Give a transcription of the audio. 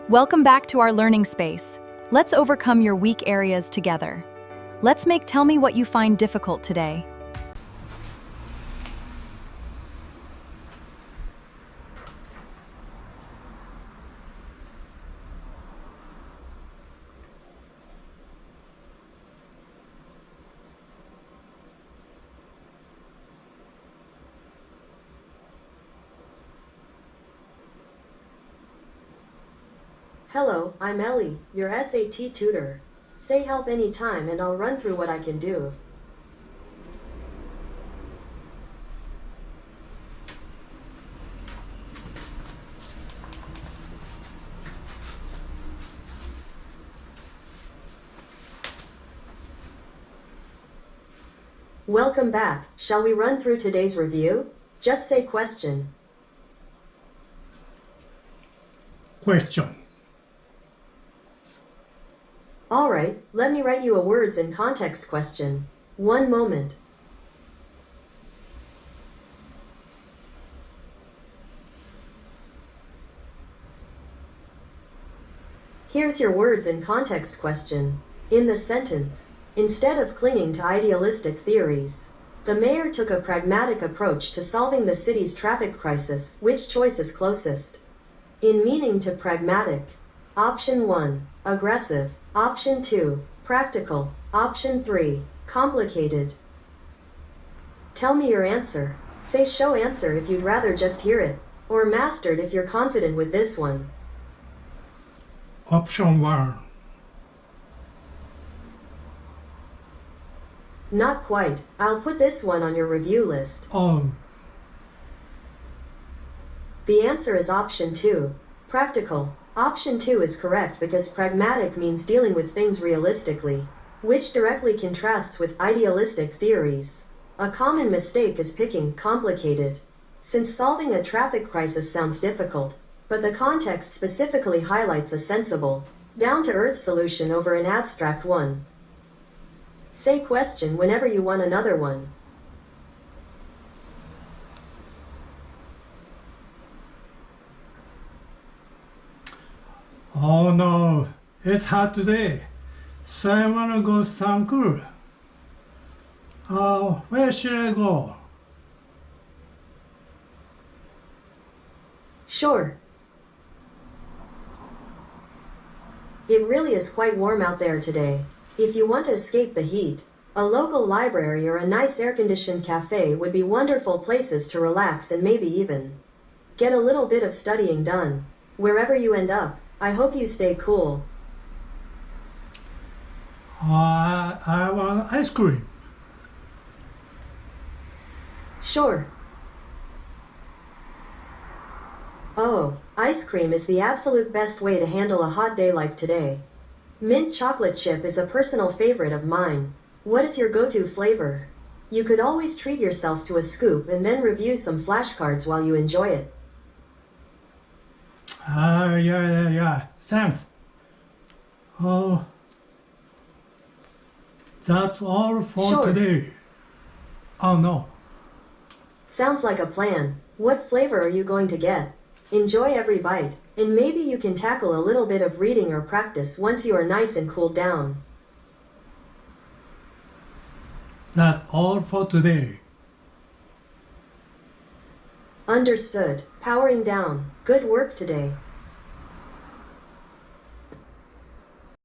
Welcome back to our learning space. Let's overcome your weak areas together. Let's make Tell Me What You Find Difficult today. Hello, I'm Ellie, your SAT tutor. Say help anytime and I'll run through what I can do. Welcome back. Shall we run through today's review? Just say question. Question. Alright, let me write you a words in context question. One moment. Here's your words in context question. In the sentence, instead of clinging to idealistic theories, the mayor took a pragmatic approach to solving the city's traffic crisis. Which choice is closest? In meaning to pragmatic, option 1, aggressive, option 2, practical, option 3, complicated. Tell me your answer. Say show answer if you'd rather just hear it, or mastered if you're confident with this one. Option 1. Not quite. I'll put this one on your review list. The answer is option 2, practical. Option 2 is correct because pragmatic means dealing with things realistically, which directly contrasts with idealistic theories. A common mistake is picking complicated, since solving a traffic crisis sounds difficult, but the context specifically highlights a sensible, down-to-earth solution over an abstract one. Say question whenever you want another one. Oh no, it's hot today, so I wanna go some cool. Where should I go? Sure. It really is quite warm out there today. If you want to escape the heat, a local library or a nice air-conditioned cafe would be wonderful places to relax and maybe even get a little bit of studying done. Wherever you end up, I hope you stay cool. I want ice cream. Sure. Oh, ice cream is the absolute best way to handle a hot day like today. Mint chocolate chip is a personal favorite of mine. What is your go-to flavor? You could always treat yourself to a scoop and then review some flashcards while you enjoy it. Yeah, thanks. Oh, that's all for Sure. today. Oh no. Sounds like a plan. What flavor are you going to get? Enjoy every bite, and maybe you can tackle a little bit of reading or practice once you are nice and cooled down. That's all for today. Understood. Powering down. Good work today.